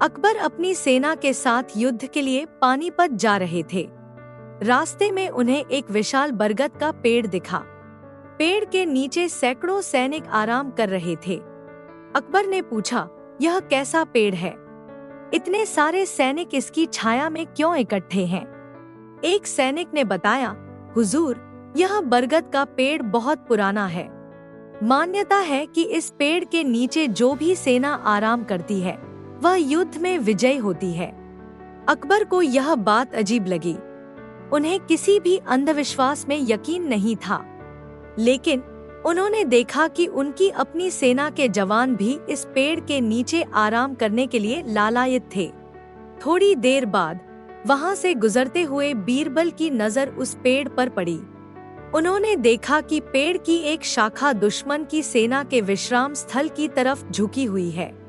अकबर अपनी सेना के साथ युद्ध के लिए पानीपत जा रहे थे। रास्ते में उन्हें एक विशाल बरगद का पेड़ दिखा। पेड़ के नीचे सैकड़ों सैनिक आराम कर रहे थे। अकबर ने पूछा, यह कैसा पेड़ है? इतने सारे सैनिक इसकी छाया में क्यों इकट्ठे हैं? एक सैनिक ने बताया, हुजूर, यह बरगद का पेड़ बहुत पुराना है। मान्यता है कि इस पेड़ के नीचे जो भी सेना आराम करती है वह युद्ध में विजयी होती है। अकबर को यह बात अजीब लगी। उन्हें किसी भी अंधविश्वास में यकीन नहीं था, लेकिन उन्होंने देखा कि उनकी अपनी सेना के जवान भी इस पेड़ के नीचे आराम करने के लिए लालायित थे। थोड़ी देर बाद वहां से गुजरते हुए बीरबल की नजर उस पेड़ पर पड़ी। उन्होंने देखा कि पेड़ की एक शाखा दुश्मन की सेना के विश्राम स्थल की तरफ झुकी हुई है।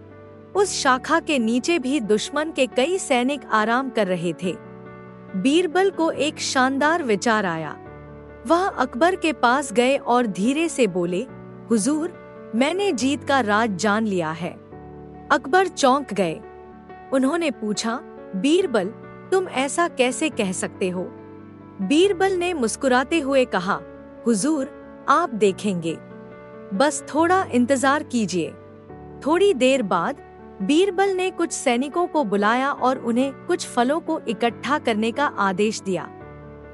उस शाखा के नीचे भी दुश्मन के कई सैनिक आराम कर रहे थे। बीरबल को एक शानदार विचार आया। वह अकबर के पास गए और धीरे से बोले, हुजूर, मैंने जीत का राज जान लिया है। अकबर चौंक गए। उन्होंने पूछा, बीरबल, तुम ऐसा कैसे कह सकते हो? बीरबल ने मुस्कुराते हुए कहा, हुजूर, आप देखेंगे, बस थोड़ा इंतजार कीजिए। थोड़ी देर बाद बीरबल ने कुछ सैनिकों को बुलाया और उन्हें कुछ फलों को इकट्ठा करने का आदेश दिया।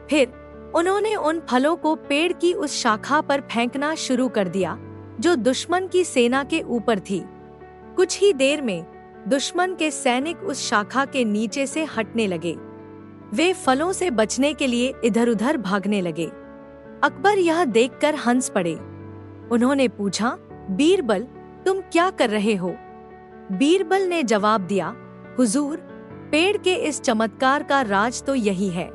फिर उन्होंने उन फलों को पेड़ की उस शाखा पर फेंकना शुरू कर दिया जो दुश्मन की सेना के ऊपर थी। कुछ ही देर में दुश्मन के सैनिक उस शाखा के नीचे से हटने लगे। वे फलों से बचने के लिए इधर-उधर भागने लगे। अकबर यह देखकर हंस पड़े। उन्होंने पूछा, बीरबल, तुम क्या कर रहे हो? बीरबल ने जवाब दिया, हुजूर, पेड़ के इस चमत्कार का राज तो यही है।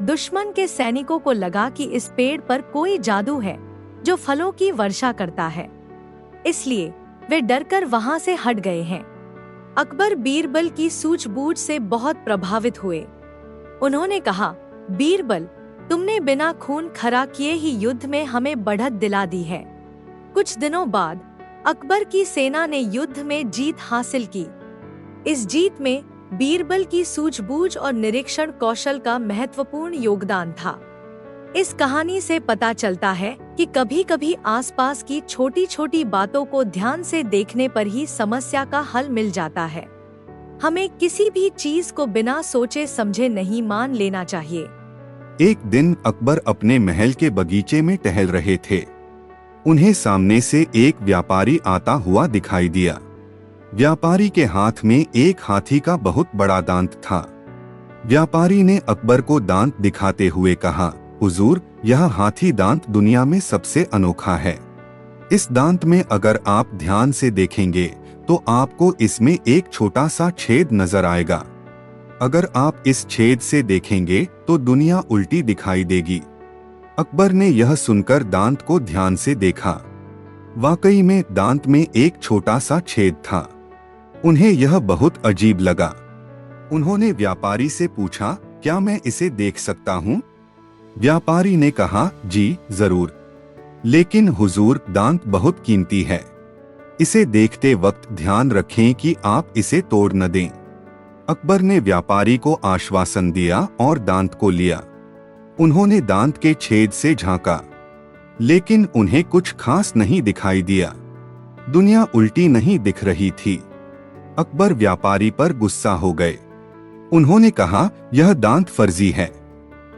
दुश्मन के सैनिकों को लगा कि इस पेड़ पर कोई जादू है जो फलों की वर्षा करता है, इसलिए वे डरकर वहां से हट गए हैं। अकबर बीरबल की सूझबूझ से बहुत प्रभावित हुए। उन्होंने कहा, बीरबल, तुमने बिना खून खरा किए ही युद्ध में हमें बढ़त दिला दी है। कुछ दिनों बाद अकबर की सेना ने युद्ध में जीत हासिल की। इस जीत में बीरबल की सूझबूझ और निरीक्षण कौशल का महत्वपूर्ण योगदान था। इस कहानी से पता चलता है कि कभी-कभी आसपास की छोटी-छोटी बातों को ध्यान से देखने पर ही समस्या का हल मिल जाता है। हमें किसी भी चीज को बिना सोचे समझे नहीं मान लेना चाहिए। एक दिन अकबर अपने महल के बगीचे में टहल रहे थे। उन्हें सामने से एक व्यापारी आता हुआ दिखाई दिया। व्यापारी के हाथ में एक हाथी का बहुत बड़ा दांत था। व्यापारी ने अकबर को दांत दिखाते हुए कहा, हुजूर, यह हाथी दांत दुनिया में सबसे अनोखा है। इस दांत में अगर आप ध्यान से देखेंगे तो आपको इसमें एक छोटा सा छेद नजर आएगा। अगर आप इस छेद से देखेंगे तो दुनिया उल्टी दिखाई देगी। अकबर ने यह सुनकर दांत को ध्यान से देखा। वाकई में दांत में एक छोटा सा छेद था। उन्हें यह बहुत अजीब लगा। उन्होंने व्यापारी से पूछा, क्या मैं इसे देख सकता हूँ? व्यापारी ने कहा, जी जरूर, लेकिन हुजूर, दांत बहुत कीमती है। इसे देखते वक्त ध्यान रखें कि आप इसे तोड़ न दें। अकबर ने व्यापारी को आश्वासन दिया और दांत को लिया। उन्होंने दांत के छेद से झांका, लेकिन उन्हें कुछ खास नहीं दिखाई दिया। दुनिया उल्टी नहीं दिख रही थी। अकबर व्यापारी पर गुस्सा हो गए। उन्होंने कहा, यह दांत फर्जी है।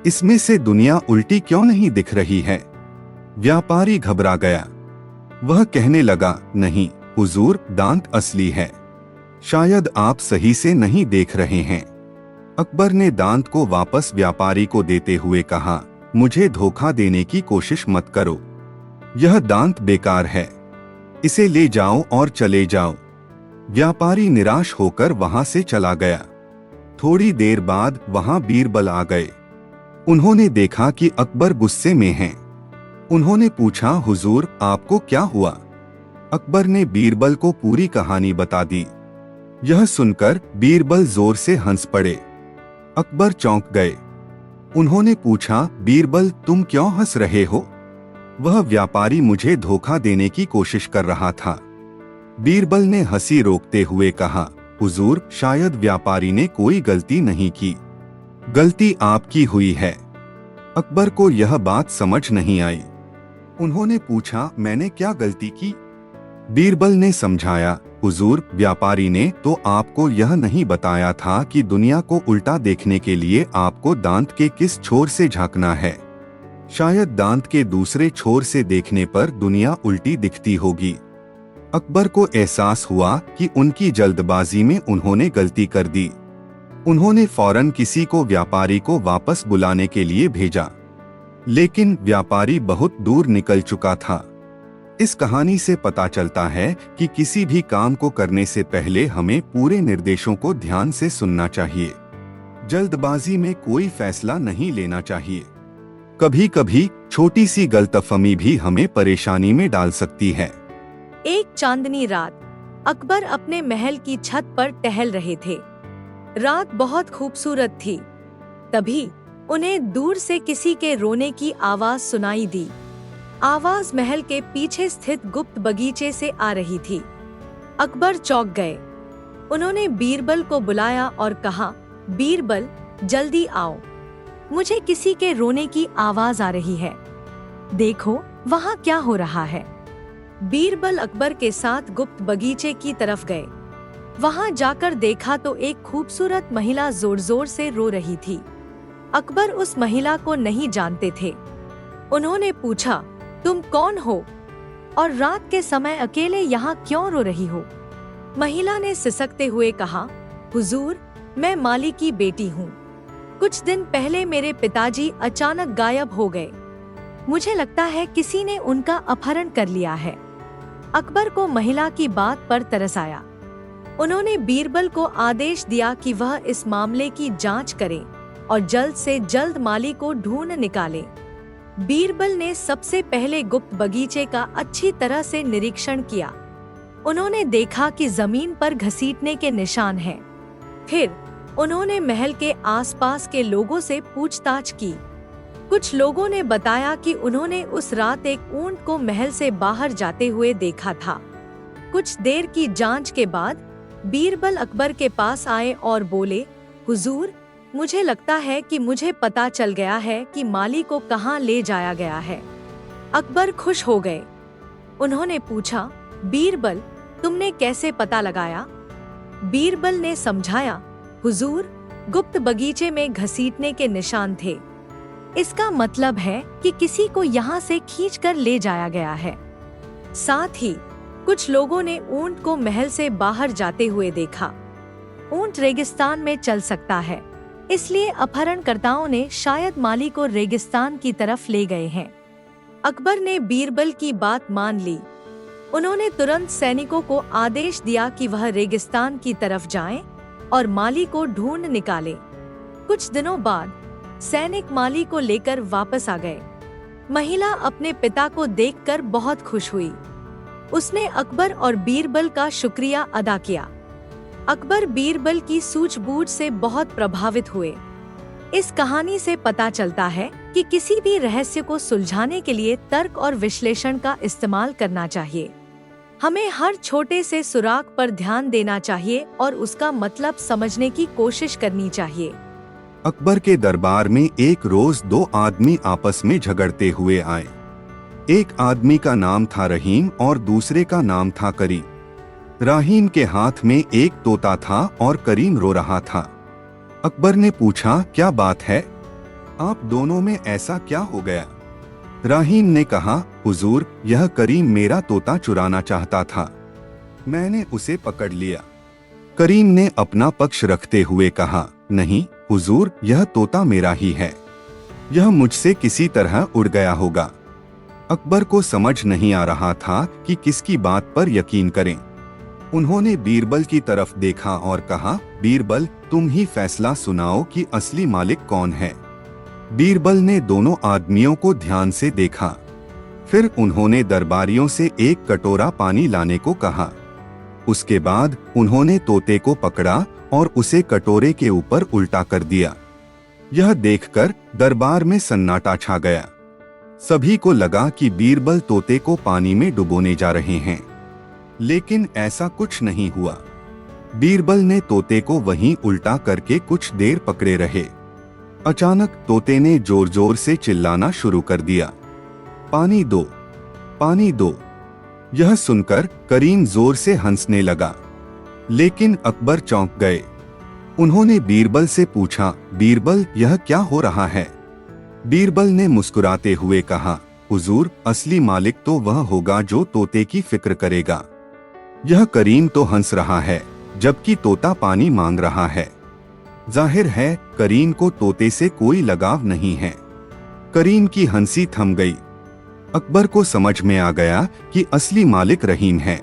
इसमें से दुनिया उल्टी क्यों नहीं दिख रही है? व्यापारी घबरा गया। वह कहने लगा, नहीं हुजूर, दांत असली है। शायद आप सही से नहीं देख रहे हैं। अकबर ने दांत को वापस व्यापारी को देते हुए कहा, मुझे धोखा देने की कोशिश मत करो। यह दांत बेकार है। इसे ले जाओ और चले जाओ। व्यापारी निराश होकर वहां से चला गया। थोड़ी देर बाद वहां बीरबल आ गए। उन्होंने देखा कि अकबर गुस्से में हैं। उन्होंने पूछा, हुजूर, आपको क्या हुआ? अकबर ने बीरबल को पूरी कहानी बता दी। यह सुनकर बीरबल जोर से हंस पड़े। अकबर चौंक गए। उन्होंने पूछा, बीरबल, तुम क्यों हंस रहे हो? वह व्यापारी मुझे धोखा देने की कोशिश कर रहा था। बीरबल ने हंसी रोकते हुए कहा, हुजूर, शायद व्यापारी ने कोई गलती नहीं की। गलती आपकी हुई है। अकबर को यह बात समझ नहीं आई। उन्होंने पूछा, मैंने क्या गलती की? बीरबल ने समझाया, हुजूर, व्यापारी ने तो आपको यह नहीं बताया था कि दुनिया को उल्टा देखने के लिए आपको दांत के किस छोर से झांकना है। शायद दांत के दूसरे छोर से देखने पर दुनिया उल्टी दिखती होगी। अकबर को एहसास हुआ कि उनकी जल्दबाजी में उन्होंने गलती कर दी। उन्होंने फौरन किसी को व्यापारी को वापस बुलाने के लिए भेजा, लेकिन व्यापारी बहुत दूर निकल चुका था। इस कहानी से पता चलता है कि किसी भी काम को करने से पहले हमें पूरे निर्देशों को ध्यान से सुनना चाहिए। जल्दबाजी में कोई फैसला नहीं लेना चाहिए। कभी कभी छोटी सी गलतफहमी भी हमें परेशानी में डाल सकती है। एक चांदनी रात अकबर अपने महल की छत पर टहल रहे थे। रात बहुत खूबसूरत थी। तभी उन्हें दूर से किसी के रोने की आवाज सुनाई दी। आवाज महल के पीछे स्थित गुप्त बगीचे से आ रही थी। अकबर चौंक गए। उन्होंने बीरबल को बुलाया और कहा, बीरबल, जल्दी आओ, मुझे किसी के रोने की आवाज आ रही है। देखो वहाँ क्या हो रहा है। बीरबल अकबर के साथ गुप्त बगीचे की तरफ गए। वहाँ जाकर देखा तो एक खूबसूरत महिला जोर जोर से रो रही थी। अकबर उस महिला को नहीं जानते थे। उन्होंने पूछा, तुम कौन हो और रात के समय अकेले यहाँ क्यों रो रही हो? महिला ने सिसकते हुए कहा, हुजूर, मैं माली की बेटी हूँ। कुछ दिन पहले मेरे पिताजी अचानक गायब हो गए। मुझे लगता है किसी ने उनका अपहरण कर लिया है। अकबर को महिला की बात पर तरस आया। उन्होंने बीरबल को आदेश दिया कि वह इस मामले की जांच करे और जल्द से जल्द माली को ढूंढ निकाले। बीरबल ने सबसे पहले गुप्त बगीचे का अच्छी तरह से निरीक्षण किया। उन्होंने देखा कि जमीन पर घसीटने के निशान हैं। फिर उन्होंने महल के आसपास के लोगों से पूछताछ की। कुछ लोगों ने बताया कि उन्होंने उस रात एक ऊंट को महल से बाहर जाते हुए देखा था। कुछ देर की जांच के बाद बीरबल अकबर के पास आए और बोले, हुजूर, मुझे लगता है कि मुझे पता चल गया है कि माली को कहाँ ले जाया गया है। अकबर खुश हो गए। उन्होंने पूछा, बीरबल, तुमने कैसे पता लगाया? बीरबल ने समझाया, हुजूर, गुप्त बगीचे में घसीटने के निशान थे। इसका मतलब है कि किसी को यहाँ से खींचकर ले जाया गया है। साथ ही कुछ लोगों ने ऊंट को महल से बाहर जाते हुए देखा। ऊंट रेगिस्तान में चल सकता है, इसलिए अपहरणकर्ताओं ने शायद माली को रेगिस्तान की तरफ ले गए हैं। अकबर ने बीरबल की बात मान ली। उन्होंने तुरंत सैनिकों को आदेश दिया कि वह रेगिस्तान की तरफ जाएं और माली को ढूंढ निकाले। कुछ दिनों बाद सैनिक माली को लेकर वापस आ गए। महिला अपने पिता को देखकर बहुत खुश हुई। उसने अकबर और बीरबल का शुक्रिया अदा किया। अकबर बीरबल की सूझबूझ से बहुत प्रभावित हुए। इस कहानी से पता चलता है कि किसी भी रहस्य को सुलझाने के लिए तर्क और विश्लेषण का इस्तेमाल करना चाहिए। हमें हर छोटे से सुराग पर ध्यान देना चाहिए और उसका मतलब समझने की कोशिश करनी चाहिए। अकबर के दरबार में एक रोज दो आदमी आपस में झगड़ते हुए आए। एक आदमी का नाम था रहीम और दूसरे का नाम था करीम। रहीम के हाथ में एक तोता था और करीम रो रहा था। अकबर ने पूछा, क्या बात है? आप दोनों में ऐसा क्या हो गया? रहीम ने कहा, हुजूर, यह करीम मेरा तोता चुराना चाहता था। मैंने उसे पकड़ लिया। करीम ने अपना पक्ष रखते हुए कहा, नहीं हुजूर, यह तोता मेरा ही है। यह मुझसे किसी तरह उड़ गया होगा। अकबर को समझ नहीं आ रहा था कि किसकी बात पर यकीन करें। उन्होंने बीरबल की तरफ देखा और कहा, बीरबल, तुम ही फैसला सुनाओ कि असली मालिक कौन है। बीरबल ने दोनों आदमियों को ध्यान से देखा। फिर उन्होंने दरबारियों से एक कटोरा पानी लाने को कहा। उसके बाद उन्होंने तोते को पकड़ा और उसे कटोरे के ऊपर उल्टा कर दिया। यह देखकर दरबार में सन्नाटा छा गया। सभी को लगा कि बीरबल तोते को पानी में डुबोने जा रहे हैं, लेकिन ऐसा कुछ नहीं हुआ। बीरबल ने तोते को वहीं उल्टा करके कुछ देर पकड़े रहे। अचानक तोते ने जोर जोर से चिल्लाना शुरू कर दिया, पानी दो, पानी दो। यह सुनकर करीम जोर से हंसने लगा, लेकिन अकबर चौंक गए। उन्होंने बीरबल से पूछा, बीरबल यह क्या हो रहा है? बीरबल ने मुस्कुराते हुए कहा, हुजूर, असली मालिक तो वह होगा जो तोते की फिक्र करेगा। यह करीम तो हंस रहा है जबकि तोता पानी मांग रहा है। जाहिर है करीम को तोते से कोई लगाव नहीं है। करीम की हंसी थम गई। अकबर को समझ में आ गया कि असली मालिक रहीम है।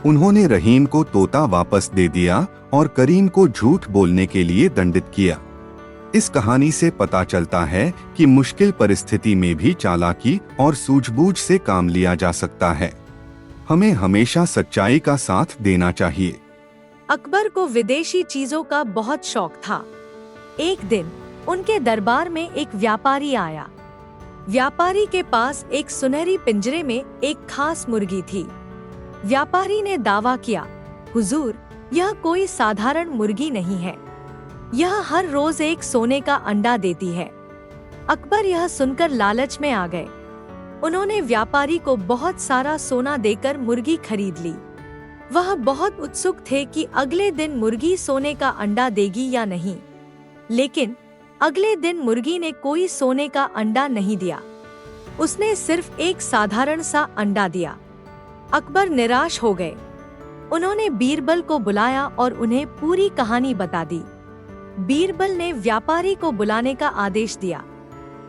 उन्होंने रहीम को तोता वापस दे दिया और करीम को झूठ बोलने के लिए दंडित किया। इस कहानी से पता चलता है कि मुश्किल परिस्थिति में भी चालाकी और सूझबूझ से काम लिया जा सकता है। हमें हमेशा सच्चाई का साथ देना चाहिए। अकबर को विदेशी चीजों का बहुत शौक था। एक दिन उनके दरबार में एक व्यापारी आया। व्यापारी के पास एक सुनहरी पिंजरे में एक खास मुर्गी थी। व्यापारी ने दावा किया, हुजूर, यह कोई साधारण मुर्गी नहीं है। यह हर रोज एक सोने का अंडा देती है। अकबर यह सुनकर लालच में आ गए। उन्होंने व्यापारी को बहुत सारा सोना देकर मुर्गी खरीद ली। वह बहुत उत्सुक थे कि अगले दिन मुर्गी सोने का अंडा देगी या नहीं, लेकिन अगले दिन मुर्गी ने कोई सोने का अंडा नहीं दिया। उसने सिर्फ एक साधारण सा अंडा दिया। अकबर निराश हो गए। उन्होंने बीरबल को बुलाया और उन्हें पूरी कहानी बता दी। बीरबल ने व्यापारी को बुलाने का आदेश दिया।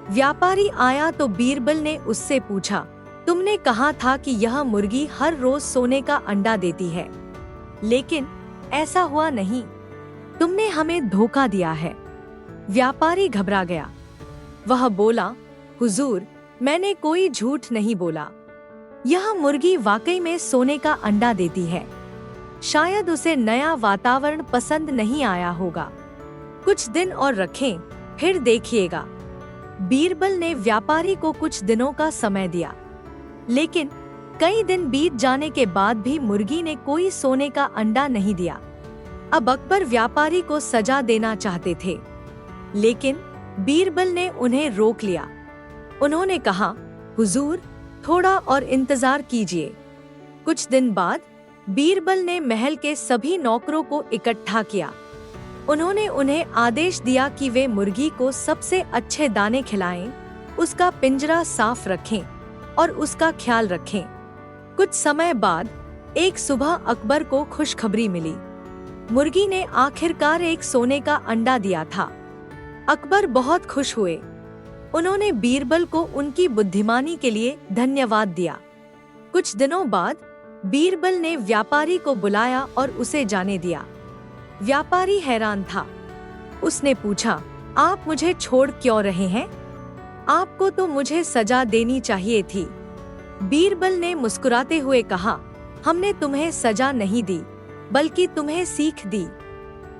व्यापारी आया तो बीरबल ने उससे पूछा, तुमने कहा था कि यह मुर्गी हर रोज सोने का अंडा देती है, लेकिन ऐसा हुआ नहीं। तुमने हमें धोखा दिया है। व्यापारी घबरा गया। वह बोला, हुजूर, मैंने कोई झूठ नहीं बोला। यह मुर्गी वाकई में सोने का अंडा देती है। शायद उसे नया वातावरण पसंद नहीं आया होगा। कुछ दिन और रखें, फिर देखिएगा। बीरबल ने व्यापारी को कुछ दिनों का समय दिया, लेकिन कई दिन बीत जाने के बाद भी मुर्गी ने कोई सोने का अंडा नहीं दिया। अब अकबर व्यापारी को सजा देना चाहते थे, लेकिन बीरबल ने उन्हें रोक लिया। उन्होंने कहा, हुजूर, थोड़ा और इंतजार कीजिए। कुछ दिन बाद बीरबल ने महल के सभी नौकरों को इकट्ठा किया। उन्होंने उन्हें आदेश दिया कि वे मुर्गी को सबसे अच्छे दाने खिलाएं, उसका पिंजरा साफ रखें और उसका ख्याल रखें। कुछ समय बाद एक सुबह अकबर को खुशखबरी मिली। मुर्गी ने आखिरकार एक सोने का अंडा दिया था। अकबर बहुत खुश हुए। उन्होंने बीरबल को उनकी बुद्धिमानी के लिए धन्यवाद दिया। कुछ दिनों बाद बीरबल ने व्यापारी को बुलाया और उसे जाने दिया। व्यापारी हैरान था। उसने पूछा, आप मुझे छोड़ क्यों रहे हैं? आपको तो मुझे सजा देनी चाहिए थी। बीरबल ने मुस्कुराते हुए कहा, हमने तुम्हें सजा नहीं दी, बल्कि तुम्हें सीख दी।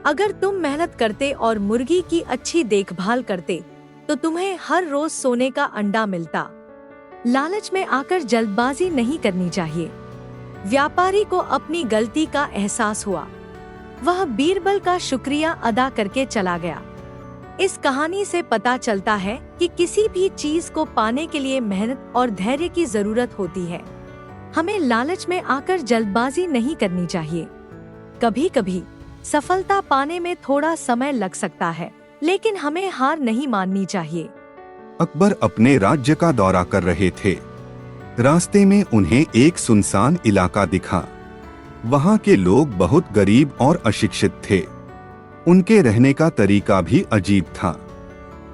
अगर तुम मेहनत करते और मुर्गी की अच्छी देखभाल करते तो तुम्हें हर रोज सोने का अंडा मिलता। लालच में आकर जल्दबाजी नहीं करनी चाहिए। व्यापारी को अपनी गलती का एहसास हुआ। वह बीरबल का शुक्रिया अदा करके चला गया। इस कहानी से पता चलता है कि किसी भी चीज को पाने के लिए मेहनत और धैर्य की जरूरत होती है। हमें लालच में आकर जल्दबाजी नहीं करनी चाहिए। कभी कभी सफलता पाने में थोड़ा समय लग सकता है, लेकिन हमें हार नहीं माननी चाहिए। अकबर अपने राज्य का दौरा कर रहे थे। रास्ते में उन्हें एक सुनसान इलाका दिखा। वहाँ के लोग बहुत गरीब और अशिक्षित थे। उनके रहने का तरीका भी अजीब था।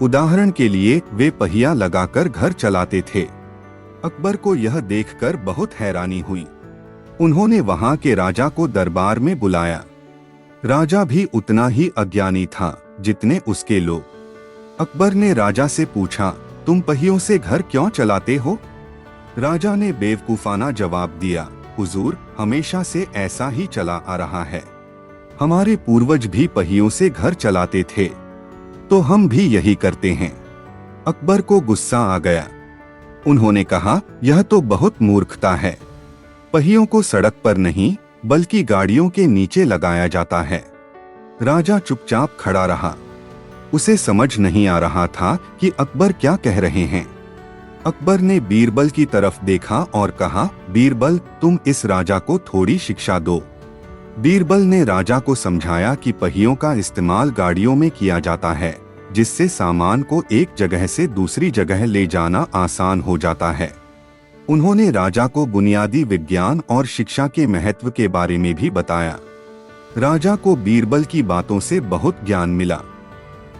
उदाहरण के लिए वे पहिया लगाकर घर चलाते थे। अकबर को यह देखकर बहुत हैरानी हुई। उन्होंने वहाँ के राजा को दरबार में बुलाया। राजा भी उतना ही अज्ञानी था जितने उसके लोग। अकबर ने राजा से पूछा, तुम पहियों से घर क्यों चलाते हो? राजा ने बेवकूफाना जवाब दिया, हुजूर, हमेशा से ऐसा ही चला आ रहा है। हमारे पूर्वज भी पहियों से घर चलाते थे, तो हम भी यही करते हैं। अकबर को गुस्सा आ गया। उन्होंने कहा, यह तो बहुत मूर्खता है। पहियों को सड़क पर नहीं बल्कि गाड़ियों के नीचे लगाया जाता है। राजा चुपचाप खड़ा रहा। उसे समझ नहीं आ रहा था कि अकबर क्या कह रहे हैं। अकबर ने बीरबल की तरफ देखा और कहा, बीरबल, तुम इस राजा को थोड़ी शिक्षा दो। बीरबल ने राजा को समझाया कि पहियों का इस्तेमाल गाड़ियों में किया जाता है, जिससे सामान को एक जगह से दूसरी जगह ले जाना आसान हो जाता है। उन्होंने राजा को बुनियादी विज्ञान और शिक्षा के महत्व के बारे में भी बताया। राजा को बीरबल की बातों से बहुत ज्ञान मिला।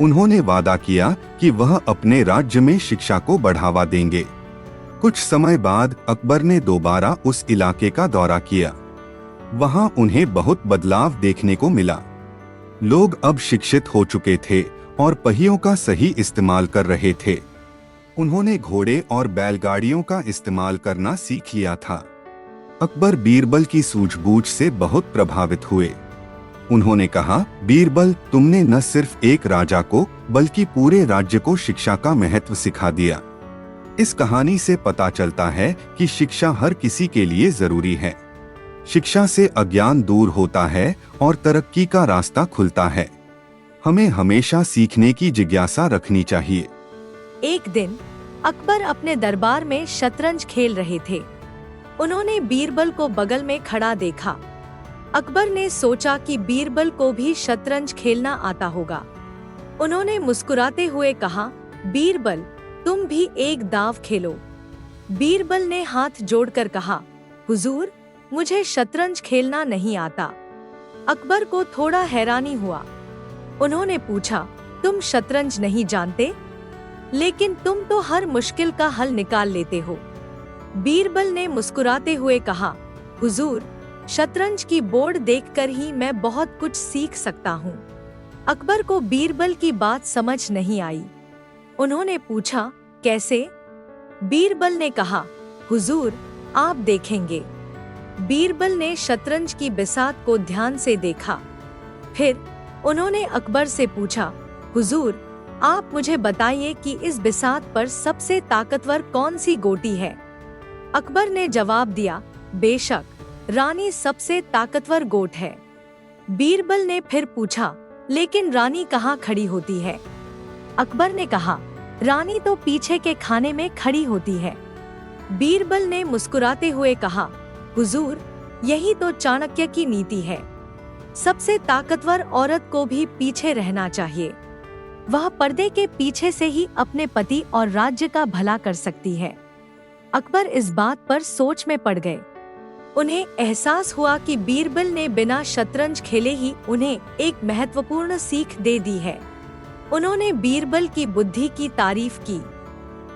उन्होंने वादा किया कि वह अपने राज्य में शिक्षा को बढ़ावा देंगे। कुछ समय बाद अकबर ने दोबारा उस इलाके का दौरा किया। वहां उन्हें बहुत बदलाव देखने को मिला। लोग अब शिक्षित हो चुके थे और पहियों का सही इस्तेमाल कर रहे थे। उन्होंने घोड़े और बैलगाड़ियों का इस्तेमाल करना सीख लिया था। अकबर बीरबल की सूझबूझ से बहुत प्रभावित हुए। उन्होंने कहा, बीरबल, तुमने न सिर्फ एक राजा को बल्कि पूरे राज्य को शिक्षा का महत्व सिखा दिया। इस कहानी से पता चलता है कि शिक्षा हर किसी के लिए जरूरी है। शिक्षा से अज्ञान दूर होता है और तरक्की का रास्ता खुलता है। हमें हमेशा सीखने की जिज्ञासा रखनी चाहिए। एक दिन अकबर अपने दरबार में शतरंज खेल रहे थे। उन्होंने बीरबल को बगल में खड़ा देखा। अकबर ने सोचा कि बीरबल को भी शतरंज खेलना आता होगा। उन्होंने मुस्कुराते हुए कहा, बीरबल, तुम भी एक दाव खेलो। बीरबल ने हाथ जोड़कर कहा, हुजूर, मुझे शतरंज खेलना नहीं आता। अकबर को थोड़ा हैरानी हुआ। उन्होंने पूछा, तुम शतरंज नहीं जानते? लेकिन तुम तो हर मुश्किल का हल निकाल लेते हो। बीरबल ने मुस्कुराते हुए कहा, हुजूर, शतरंज की बोर्ड देखकर ही मैं बहुत कुछ सीख सकता हूँ। अकबर को बीरबल की बात समझ नहीं आई। उन्होंने पूछा, कैसे? बीरबल ने कहा, हुजूर, आप देखेंगे। बीरबल ने शतरंज की बिसात को ध्यान से देखा। फिर उन्होंने अकबर से पूछा, हुजूर, आप मुझे बताइए कि इस बिसात पर सबसे ताकतवर कौन सी गोटी है? अकबर ने जवाब दिया, बेशक, रानी सबसे ताकतवर गोट है। बीरबल ने फिर पूछा, लेकिन रानी कहाँ खड़ी होती है? अकबर ने कहा, रानी तो पीछे के खाने में खड़ी होती है। बीरबल ने मुस्कुराते हुए कहा, हुजूर, यही तो चाणक्य की नीति है। सबसे ताकतवर औरत को भी पीछे रहना चाहिए। वह पर्दे के पीछे से ही अपने पति और राज्य का भला कर सकती है। अकबर इस बात पर सोच में पड़ गए। उन्हें एहसास हुआ कि बीरबल ने बिना शतरंज खेले ही उन्हें एक महत्वपूर्ण सीख दे दी है। उन्होंने बीरबल की बुद्धि की तारीफ की।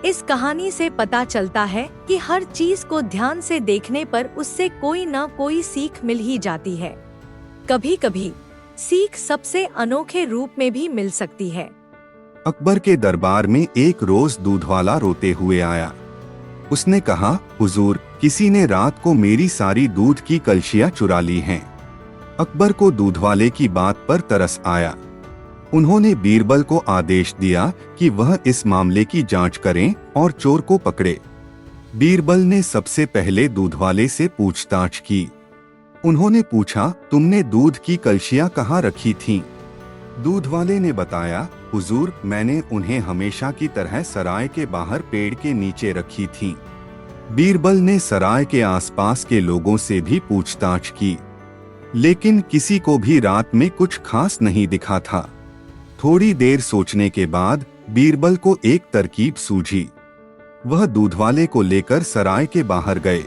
इस कहानी से पता चलता है कि हर चीज को ध्यान से देखने पर उससे कोई न कोई सीख मिल ही जाती है। कभी कभी सीख सबसे अनोखे रूप में भी मिल सकती है। अकबर के दरबार में एक रोज दूधवाला रोते हुए आया। उसने कहा, हुजूर, किसी ने रात को मेरी सारी दूध की कलशियां चुरा ली हैं। अकबर को दूधवाले की बात पर तरस आया। उन्होंने बीरबल को आदेश दिया कि वह इस मामले की जांच करें और चोर को पकड़े। बीरबल ने सबसे पहले दूधवाले से पूछताछ की। उन्होंने पूछा, तुमने दूध की कलशियां कहाँ रखी थीं? दूधवाले ने बताया, हुजूर, मैंने उन्हें हमेशा की तरह सराय के बाहर पेड़ के नीचे रखी थीं। बीरबल ने सराय के आसपास के लोगों से भी पूछताछ की, लेकिन किसी को भी रात में कुछ खास नहीं दिखा था। थोड़ी देर सोचने के बाद बीरबल को एक तरकीब सूझी। वह दूधवाले को लेकर सराय के बाहर गए।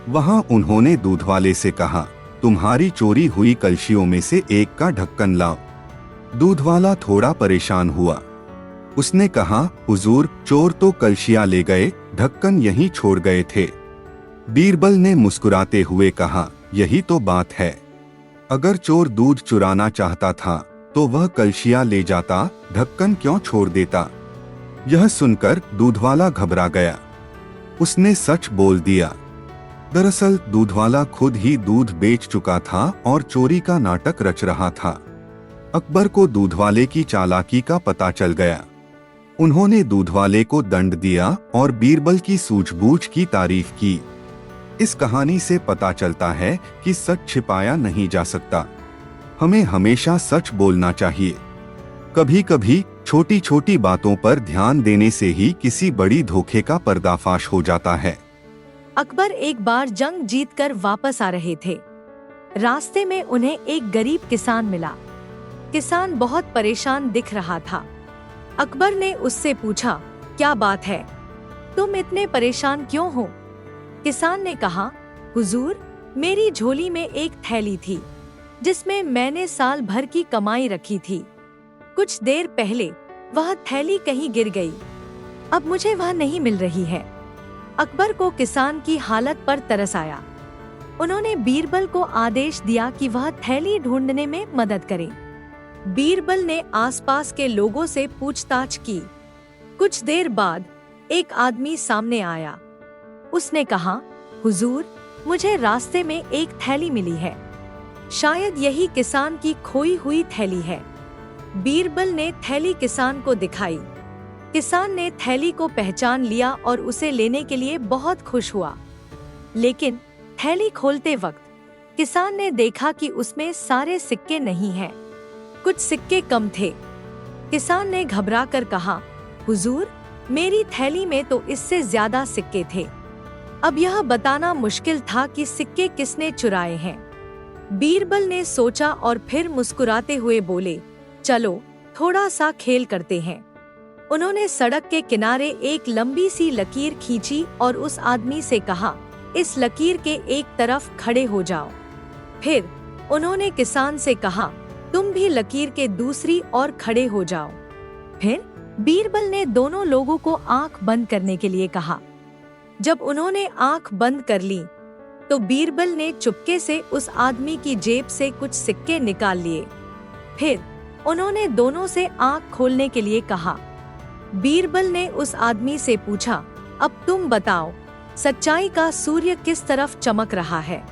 वहां उन्होंने दूधवाले से कहा, तुम्हारी चोरी हुई कलशियों में से एक का ढक्कन लाओ। दूधवाला थोड़ा परेशान हुआ। उसने कहा, हुजूर, चोर तो कलशियां ले गए, ढक्कन यहीं छोड़ गए थे। बीरबल ने मुस्कुराते हुए कहा, यही तो बात है। अगर चोर दूध चुराना चाहता था तो वह कलशियां ले जाता, ढक्कन क्यों छोड़ देता? यह सुनकर दूधवाला घबरा गया। उसने सच बोल दिया। दरअसल दूधवाला खुद ही दूध बेच चुका था और चोरी का नाटक रच रहा था। अकबर को दूधवाले की चालाकी का पता चल गया। उन्होंने दूधवाले को दंड दिया और बीरबल की सूझबूझ की तारीफ की। इस कहानी से पता चलता है कि सच छिपाया नहीं जा सकता। हमें हमेशा सच बोलना चाहिए। कभी कभी छोटी छोटी बातों पर ध्यान देने से ही किसी बड़ी धोखे का पर्दाफाश हो जाता है। अकबर एक बार जंग जीतकर वापस आ रहे थे। रास्ते में उन्हें एक गरीब किसान मिला। किसान बहुत परेशान दिख रहा था। अकबर ने उससे पूछा, क्या बात है, तुम इतने परेशान क्यों हो? किसान ने कहा, हुजूर, मेरी झोली में एक थैली थी जिसमें मैंने साल भर की कमाई रखी थी। कुछ देर पहले वह थैली कहीं गिर गई। अब मुझे वह नहीं मिल रही है। अकबर को किसान की हालत पर तरस आया। उन्होंने बीरबल को आदेश दिया कि वह थैली ढूंढने में मदद करे। बीरबल ने आसपास के लोगों से पूछताछ की। कुछ देर बाद एक आदमी सामने आया। उसने कहा, हुजूर, मुझे रास्ते में एक थैली मिली है। शायद यही किसान की खोई हुई थैली है। बीरबल ने थैली किसान को दिखाई। किसान ने थैली को पहचान लिया और उसे लेने के लिए बहुत खुश हुआ। लेकिन थैली खोलते वक्त किसान ने देखा कि उसमें सारे सिक्के नहीं हैं। कुछ सिक्के कम थे। किसान ने घबराकर कहा, हुजूर, मेरी थैली में तो इससे ज्यादा सिक्के थे। अब यह बताना मुश्किल था कि सिक्के किसने चुराए हैं। बीरबल ने सोचा और फिर मुस्कुराते हुए बोले, चलो थोड़ा सा खेल करते हैं। उन्होंने सड़क के किनारे एक लंबी सी लकीर खींची और उस आदमी से कहा, इस लकीर के एक तरफ खड़े हो जाओ। फिर उन्होंने किसान से कहा, तुम भी लकीर के दूसरी ओर खड़े हो जाओ। फिर बीरबल ने दोनों लोगों को आंख बंद करने के लिए कहा। जब उन्होंने आंख बंद कर ली तो बीरबल ने चुपके से उस आदमी की जेब से कुछ सिक्के निकाल लिए। फिर उन्होंने दोनों से आंख खोलने के लिए कहा। बीरबल ने उस आदमी से पूछा, अब तुम बताओ, सच्चाई का सूर्य किस तरफ चमक रहा है?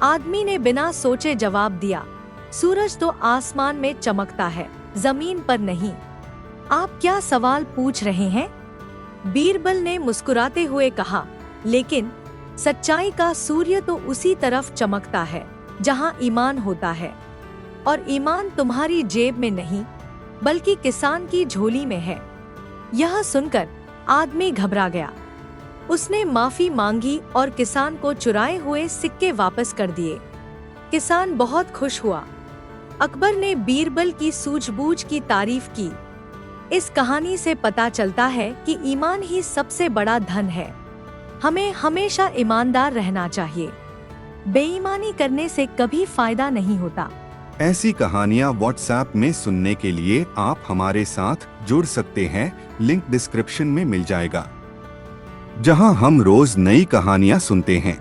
आदमी ने बिना सोचे जवाब दिया, सूरज तो आसमान में चमकता है, जमीन पर नहीं। आप क्या सवाल पूछ रहे हैं? बीरबल ने मुस्कुराते हुए कहा, लेकिन सच्चाई का सूर्य तो उसी तरफ चमकता है जहां ईमान होता है, और ईमान तुम्हारी जेब में नहीं बल्कि किसान की झोली में है। यह सुनकर आदमी घबरा गया। उसने माफी मांगी और किसान को चुराए हुए सिक्के वापस कर दिए। किसान बहुत खुश हुआ। अकबर ने बीरबल की सूझबूझ की तारीफ की। इस कहानी से पता चलता है कि ईमान ही सबसे बड़ा धन है। हमें हमेशा ईमानदार रहना चाहिए। बेईमानी करने से कभी फायदा नहीं होता। ऐसी कहानियाँ व्हाट्सएप में सुनने के लिए आप हमारे साथ जुड़ सकते हैं। लिंक डिस्क्रिप्शन में मिल जाएगा, जहां हम रोज नई कहानियाँ सुनते हैं।